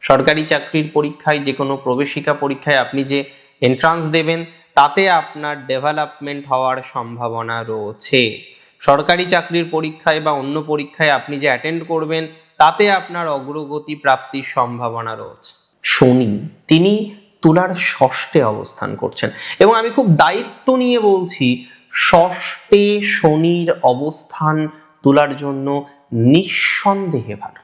সরকারি চাকরির পরীক্ষায়, যে কোনো প্রবেশিকা পরীক্ষায় আপনি যে এন্ট্রান্স দেবেন তাতে আপনার ডেভেলপমেন্ট হওয়ার সম্ভাবনা রয়েছে। সরকারি চাকরির পরীক্ষায় বা অন্য পরীক্ষায় আপনি যে অ্যাটেন্ড করবেন তাতে আপনার অগ্রগতি প্রাপ্তির সম্ভাবনা রয়েছে। শনি, তিনি তুলার ষষ্ঠে অবস্থান করছেন এবং আমি খুব দায়িত্ব নিয়ে বলছি, ষষ্ঠে শনির অবস্থান তুলার জন্য নিঃসন্দেহে ভালো।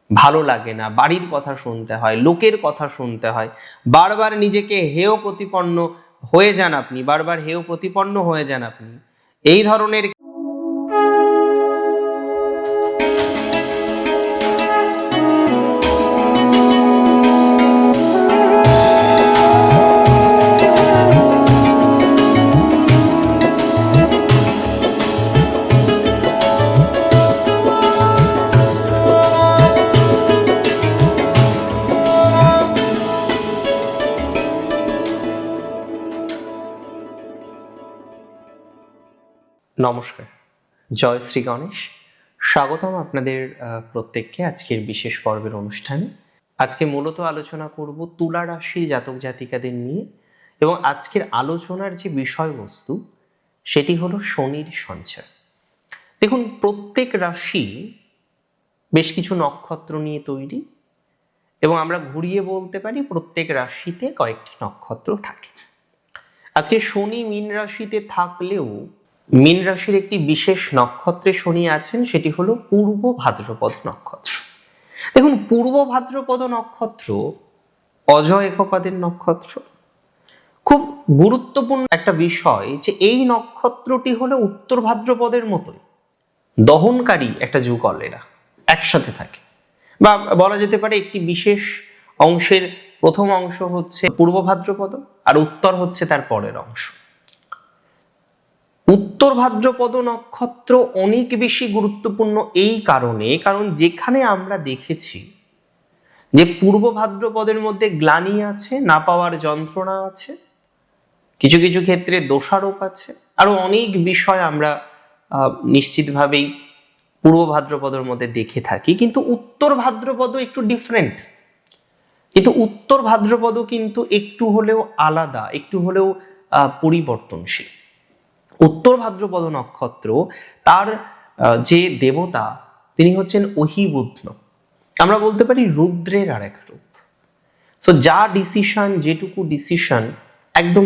ভালো লাগে না, বাড়ির কথা শুনতে হয়, লোকের কথা শুনতে হয়, বারবার নিজেকে হেয় প্রতিপন্ন হয়ে যান আপনি, বারবার হেয় প্রতিপন্ন হয়ে যান আপনি, এই ধরনের নমস্কার, জয় শ্রী গণেশ। স্বাগতম আপনাদের প্রত্যেককে আজকের বিশেষ পর্বের অনুষ্ঠানে। আজকে মূলত আলোচনা করব তুলা রাশির জাতক জাতিকাদের নিয়ে এবং আজকের আলোচনার যে বিষয়বস্তু সেটি হলো শনির সঞ্চার। দেখুন, প্রত্যেক রাশি বেশ কিছু নক্ষত্র নিয়ে তৈরি এবং আমরা ঘুরিয়ে বলতে পারি প্রত্যেক রাশিতে কয়েকটি নক্ষত্র থাকে। আজকে শনি মীন রাশিতে থাকলেও মীন রাশির একটি বিশেষ নক্ষত্রে শনি আছেন, সেটি হলো পূর্ব ভাদ্রপদ নক্ষত্র। দেখুন, পূর্ব ভাদ্রপদ নক্ষত্র অজয় একপাদের নক্ষত্র। খুব গুরুত্বপূর্ণ একটা বিষয় যে এই নক্ষত্রটি হলো উত্তর ভাদ্রপদের মতোই দহনকারী একটা যুগল, এরা একসাথে থাকে, বা বলা যেতে পারে একটি বিশেষ অংশের প্রথম অংশ হচ্ছে পূর্ব ভাদ্রপদ আর উত্তর হচ্ছে তার পরের অংশ। উত্তর ভাদ্রপদ নক্ষত্র অনেক বেশি গুরুত্বপূর্ণ এই কারণে, কারণ যেখানে আমরা দেখেছি যে পূর্ব ভাদ্রপদের মধ্যে গ্লানি আছে, না পাওয়ার যন্ত্রণা আছে, কিছু কিছু ক্ষেত্রে দোষারোপ আছে, আরো অনেক বিষয় আমরা নিশ্চিতভাবেই পূর্ব ভাদ্রপদের মধ্যে দেখে থাকি। কিন্তু উত্তর ভাদ্রপদ একটু ডিফারেন্ট, কিন্তু উত্তর ভাদ্রপদ কিন্তু একটু হলেও আলাদা, একটু হলেও পরিবর্তনশীল। উত্তর ভাদ্রপদ নক্ষত্র, তার যে দেবতা তিনি হচ্ছেন অহিবুধ্ন, আমরা বলতে পারি রুদ্রের আর এক রূপ। সো যা ডিসিশন, যেটুকু ডিসিশন একদম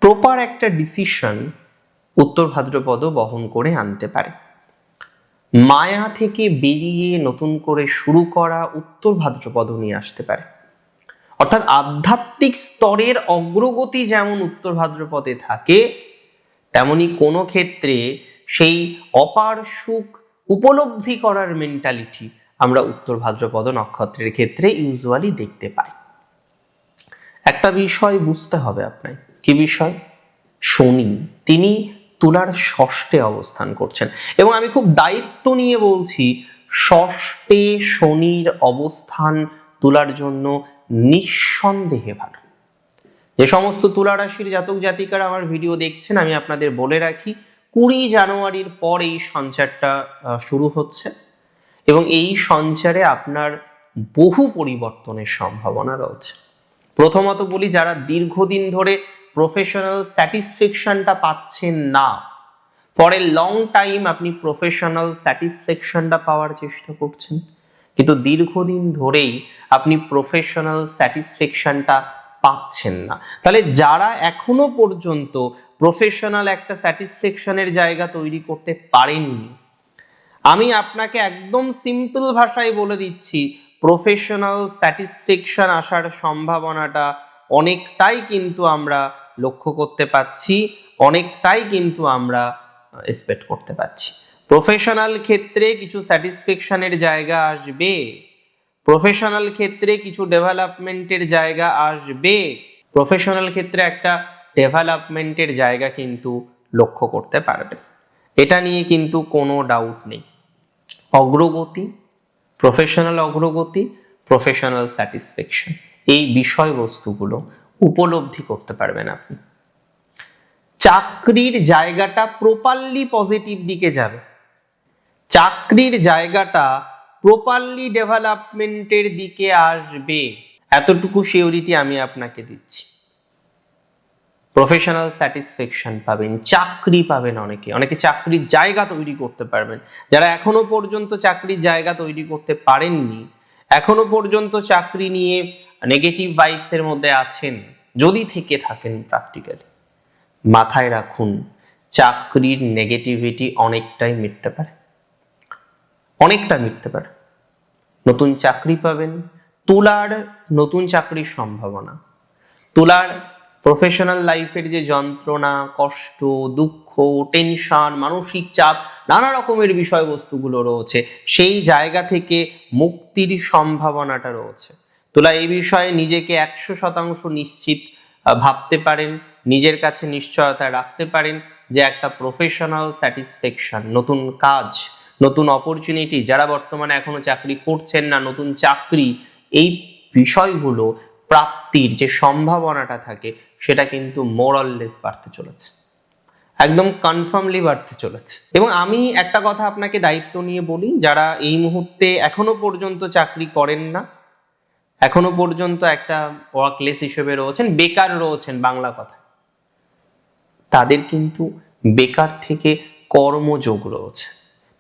প্রপার একটা ডিসিশন উত্তর ভাদ্রপদ বহন করে আনতে পারে। মায়া থেকে বেরিয়ে নতুন করে শুরু করা উত্তর ভাদ্রপদ নিয়ে আসতে পারে। অর্থাৎ আধ্যাত্মিক স্তরের অগ্রগতি যেমন উত্তর ভাদ্রপদে থাকে, তেমনি কোনো ক্ষেত্রে সেই অপার সুখ উপলব্ধি করার মেন্টালিটি আমরা উত্তর ভাদ্রপদ নক্ষত্রের ক্ষেত্রে ইউজুয়ালি দেখতে পাই। একটা বিষয় বুঝতে হবে আপনার, কি বিষয়? শনি, তিনি তুলার ষষ্ঠে অবস্থান করছেন এবং আমি খুব দায়িত্ব নিয়ে বলছি, ষষ্ঠে শনির অবস্থান তুলার জন্য নিঃসন্দেহে ভালো। যে সমস্ত তুলা রাশির জাতক জাতিকারা আমার ভিডিও দেখছেন, আমি আপনাদের বলে রাখি, 20 জানুয়ারির পর এই সঞ্চারটা শুরু হচ্ছে এবং এই সঞ্চারে আপনার বহু পরিবর্তনের সম্ভাবনা রয়েছে। প্রথমত বলি, যারা দীর্ঘদিন ধরে প্রফেশনাল স্যাটিসফ্যাকশনটা পাচ্ছেন না, ফর এ লং টাইম আপনি প্রফেশনাল স্যাটিসফ্যাকশনটা পাওয়ার চেষ্টা করছেন, কিন্তু দীর্ঘদিন ধরেই আপনি প্রফেশনাল স্যাটিসফ্যাকশনটা পাচ্ছেন না, তাহলে যারা এখনো পর্যন্ত প্রফেশনাল একটা স্যাটিসফ্যাকশনের জায়গা তৈরি করতে পারেননি, আমি আপনাকে একদম সিম্পল ভাষায় বলে দিচ্ছি, প্রফেশনাল স্যাটিসফ্যাকশন আসার সম্ভাবনাটা অনেকটাই কিন্তু আমরা লক্ষ্য করতে পাচ্ছি, অনেকটাই কিন্তু আমরা এক্সপেক্ট করতে পাচ্ছি। প্রফেশনাল ক্ষেত্রে কিছু স্যাটিসফ্যাকশনের জায়গা আসবে, প্রফেশনাল ক্ষেত্রে কিছু ডেভেলপমেন্টের জায়গা আসবে, প্রফেশনাল ক্ষেত্রে একটা ডেভেলপমেন্টের জায়গা কিন্তু লক্ষ্য করতে পারবে, এটা নিয়ে কিন্তু কোনো ডাউট নেই। অগ্রগতি, প্রফেশনাল অগ্রগতি, প্রফেশনাল স্যাটিসফ্যাকশন, এই বিষয়বস্তুগুলো উপলব্ধি করতে পারবেন আপনি। চাকরির জায়গাটা প্রপারলি পজিটিভ দিকে যাবে, চাকরির জায়গাটা প্রপারলি ডেভেলপমেন্টের দিকে আসবে, এতটুকু সিওরিটি আমি আপনাকে দিচ্ছি। প্রফেশনাল স্যাটিসফ্যাকশন পাবেন, চাকরি পাবেন, অনেকে চাকরির জায়গা তৈরি করতে পারবেন। যারা এখনো পর্যন্ত চাকরির জায়গা তৈরি করতে পারেননি, এখনো পর্যন্ত চাকরি নিয়ে নেগেটিভ ভাইবস এর মধ্যে আছেন, যদি থেকে থাকেন প্র্যাকটিক্যালি, মাথায় রাখুন চাকরির নেগেটিভিটি অনেকটাই মিটতে পারে, অনেকটা মিটতে পারে। নতুন চাকরি পাবেন, তুলার নতুন চাকরির সম্ভাবনা, তুলার প্রফেশনাল লাইফের যে যন্ত্রণা, কষ্ট, দুঃখ, টেনশন, মানসিক চাপ, নানা রকমের বিষয়বস্তুগুলো রয়েছে, সেই জায়গা থেকে মুক্তির সম্ভাবনাটা রয়েছে। তুলা এই বিষয়ে নিজেকে 100% নিশ্চিত ভাবতে পারেন, নিজের কাছে নিশ্চয়তা রাখতে পারেন যে একটা প্রফেশনাল স্যাটিসফ্যাকশন, নতুন কাজ, নতুন অপরচুনিটি, যারা বর্তমানে এখনো চাকরি করছেন না, নতুন চাকরি, এই বিষয়গুলো প্রাপ্তির যে সম্ভাবনাটা থাকে সেটা কিন্তু মোরাললেস বাড়তে চলেছে, একদম কনফার্মলি বাড়তে চলেছে। এবং আমি একটা কথা আপনাকে দায়িত্ব নিয়ে বলি, যারা এই মুহূর্তে এখনো পর্যন্ত চাকরি করেন না, এখনো পর্যন্ত একটা ওয়ার্কলেস হিসেবে রয়েছেন, বেকার রয়েছেন বাংলা কথা, তাদের কিন্তু বেকার থেকে কর্মযোগ রয়েছে।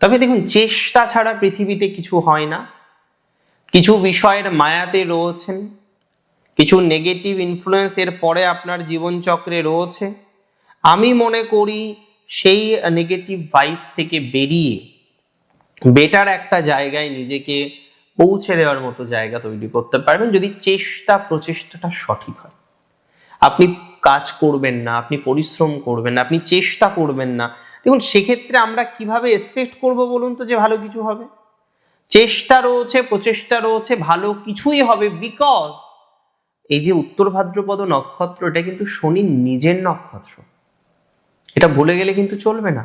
তবে দেখুন, চেষ্টা ছাড়া পৃথিবীতে কিছু হয় না। কিছু বিষয়ের মায়াতে রয়েছেন, কিছু নেগেটিভ ইনফ্লুয়েন্স এর পরে আপনার জীবনচক্রে রয়েছে। আমি মনে করি সেই নেগেটিভ ভাইবস থেকে বেরিয়ে বেটার একটা জায়গায় নিজেকে পৌঁছে দেওয়ার মতো জায়গা তৈরি করতে পারবেন যদি প্রচেষ্টাটা সঠিক হয়। আপনি কাজ করবেন না, আপনি পরিশ্রম করবেন না, আপনি চেষ্টা করবেন না, দেখুন সেক্ষেত্রে আমরা কিভাবে এক্সপেক্ট করব বলুন তো যে ভালো কিছু হবে? চেষ্টা রয়েছে, প্রচেষ্টা রয়েছে, ভালো কিছুই হবে, বিকজ এই যে উত্তর ভাদ্রপদ নক্ষত্র, এটা কিন্তু শনির নিজের নক্ষত্র, এটা ভুলে গেলে কিন্তু চলবে না।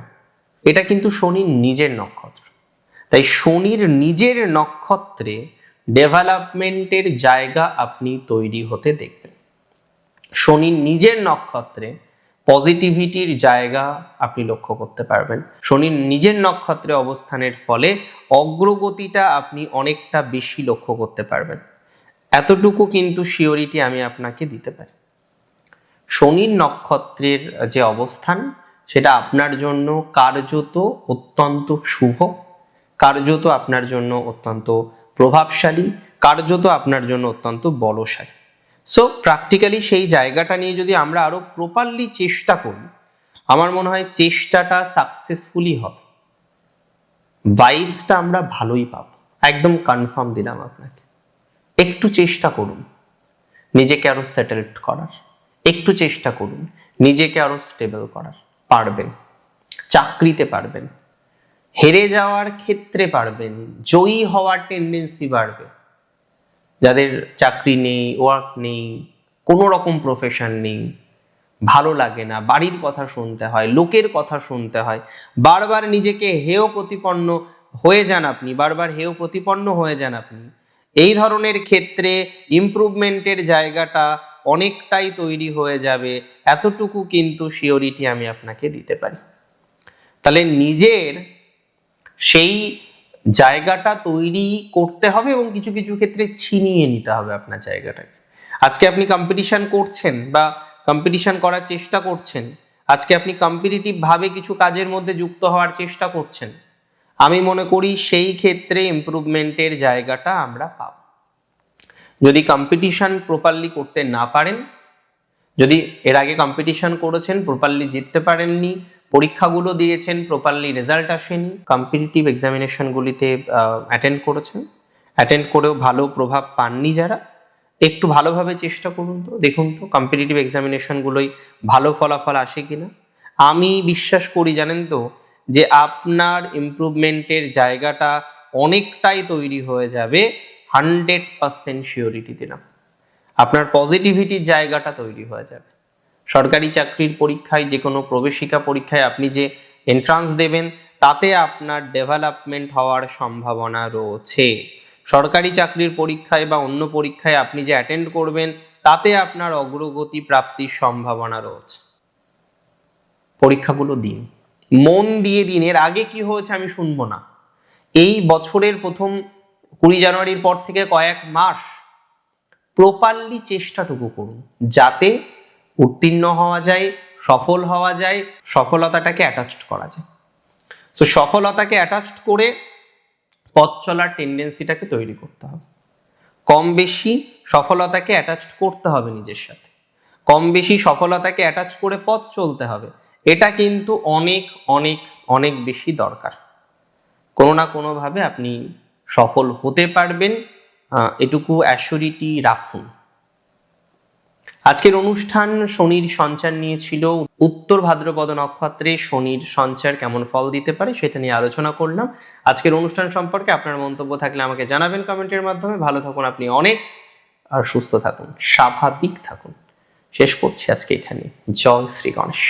এটা কিন্তু শনির নিজের নক্ষত্র, তাই শনির নিজের নক্ষত্রে ডেভেলপমেন্টের জায়গা আপনি তৈরি হতে দেখবেন। শনির নিজের নক্ষত্রে পজিটিভিটির জায়গা আপনি লক্ষ্য করতে পারবেন। শনির নিজের নক্ষত্রে অবস্থানের ফলে অগ্রগতিটা আপনি অনেকটা বেশি লক্ষ্য করতে পারবেন, এতটুকু কিন্তু সিওরিটি আমি আপনাকে দিতে পারি। শনির নক্ষত্রের যে অবস্থান, সেটা আপনার জন্য কার্যত অত্যন্ত শুভ, কার্যত আপনার জন্য অত্যন্ত প্রভাবশালী, কার্যত আপনার জন্য অত্যন্ত বলশালী। সো প্র্যাকটিক্যালি সেই জায়গাটা নিয়ে যদি আমরা আরো প্রপারলি চেষ্টা করি, আমার মনে হয় চেষ্টাটা সাকসেসফুলি হবে, ভাইবসটা আমরা ভালোই পাবো, একদম কনফার্ম দিলাম আপনাকে। একটু চেষ্টা করুন নিজেকে আরো সেটেলড করার, একটু চেষ্টা করুন নিজেকে আরো স্টেবল করার, পারবেন, চাকরিতে পারবেন, হেরে যাওয়ার ক্ষেত্রে পারবেন, জয়ী হওয়ার টেন্ডেন্সি বাড়বে। যাদের চাকরি নেই, ওয়ার্ক নেই, কোনো রকম প্রফেশন নেই, ভালো লাগে না, বাড়ির কথা শুনতে হয়, লোকের কথা শুনতে হয়, বারবার নিজেকে হেয় প্রতিপন্ন হয়ে যান আপনি, বারবার হেয় প্রতিপন্ন হয়ে যান আপনি, এই ধরনের ক্ষেত্রে ইমপ্রুভমেন্টের জায়গাটা অনেকটাই তৈরি হয়ে যাবে, এতটুকু কিন্তু সিওরিটি আমি আপনাকে দিতে পারি। তাহলে নিজের সেই জায়গাটা তৈরি করতে হবে এবং কিছু কিছু ক্ষেত্রে ছিনিয়ে নিতে হবে আপনার জায়গাটাকে। আজকে আপনি কম্পিটিশন করছেন বা কম্পিটিশন করার চেষ্টা করছেন, আজকে আপনি কম্পিটিটিভ ভাবে কিছু কাজের মধ্যে যুক্ত হওয়ার চেষ্টা করছেন, আমি মনে করি সেই ক্ষেত্রে ইমপ্রুভমেন্টের জায়গাটা আমরা পাব। যদি কম্পিটিশন প্রপারলি করতে না পারেন, যদি এর আগে কম্পিটিশন করেছেন, প্রপারলি জিততে পারেননি, পরীক্ষাগুলো দিয়েছেন, প্রপারলি রেজাল্ট আসেনি, কম্পিটিটিভ এক্সামিনেশনগুলিতে অ্যাটেন্ড করেছেন, অ্যাটেন্ড করেও ভালো প্রভাব পাননি যারা, একটু ভালোভাবে চেষ্টা করুন তো, দেখুন তো কম্পিটিটিভ এক্সামিনেশনগুলোই ভালো ফলাফল আসে কিনা। আমি বিশ্বাস করি জানেন তো, যে আপনার ইমপ্রুভমেন্টের জায়গাটা অনেকটাই তৈরি হয়ে যাবে, 100% সিওরিটি দিলাম। আপনার পজিটিভিটির জায়গাটা তৈরি হয়ে যাবে। সরকারি চাকরির পরীক্ষায়, যে কোনো প্রবেশিকা পরীক্ষায় আপনি যে এন্ট্রান্স দেবেন, তাতে আপনার ডেভেলপমেন্ট হওয়ার সম্ভাবনা রয়েছে। সরকারি চাকরির পরীক্ষায় বা অন্য পরীক্ষায় আপনি যে অ্যাটেন্ড করবেন, তাতে আপনার অগ্রগতি প্রাপ্তির সম্ভাবনা রয়েছে। পরীক্ষাগুলো দিন, মন দিয়ে দিন। এর আগে কি হয়েছে আমি শুনবো না। এই বছরের প্রথম 20 জানুয়ারির পর থেকে কয়েক মাস প্রপারলি চেষ্টাটুকু করুন যাতে উত্তীর্ণ হওয়া যায়, সফল হওয়া যায়, সফলতাটাকে অ্যাটাচড করা যায়। তো সফলতাকে অ্যাটাচড করে পথ চলার টেন্ডেন্সিটাকে তৈরি করতে হবে। কম বেশি সফলতাকে অ্যাটাচড করতে হবে নিজের সাথে, কম বেশি সফলতাকে অ্যাটাচ করে পথ চলতে হবে। এটা কিন্তু অনেক অনেক অনেক বেশি দরকার। কোনো না কোনোভাবে আপনি সফল হতে পারবেন, এটুকু অ্যাসিউরিটি রাখুন। আজকের অনুষ্ঠান শনির সঞ্চার নিয়েছিল। উত্তর ভাদ্রপদ নক্ষত্রে শনির সঞ্চার কেমন ফল দিতে পারে সেটা নিয়ে আলোচনা করলাম। আজকের অনুষ্ঠান সম্পর্কে আপনার মন্তব্য থাকলে আমাকে জানাবেন কমেন্টের মাধ্যমে। ভালো থাকুন আপনি অনেক, আর সুস্থ থাকুন, স্বাভাবিক থাকুন। শেষ করছি আজকে এখানে। জয় শ্রী গণেশ।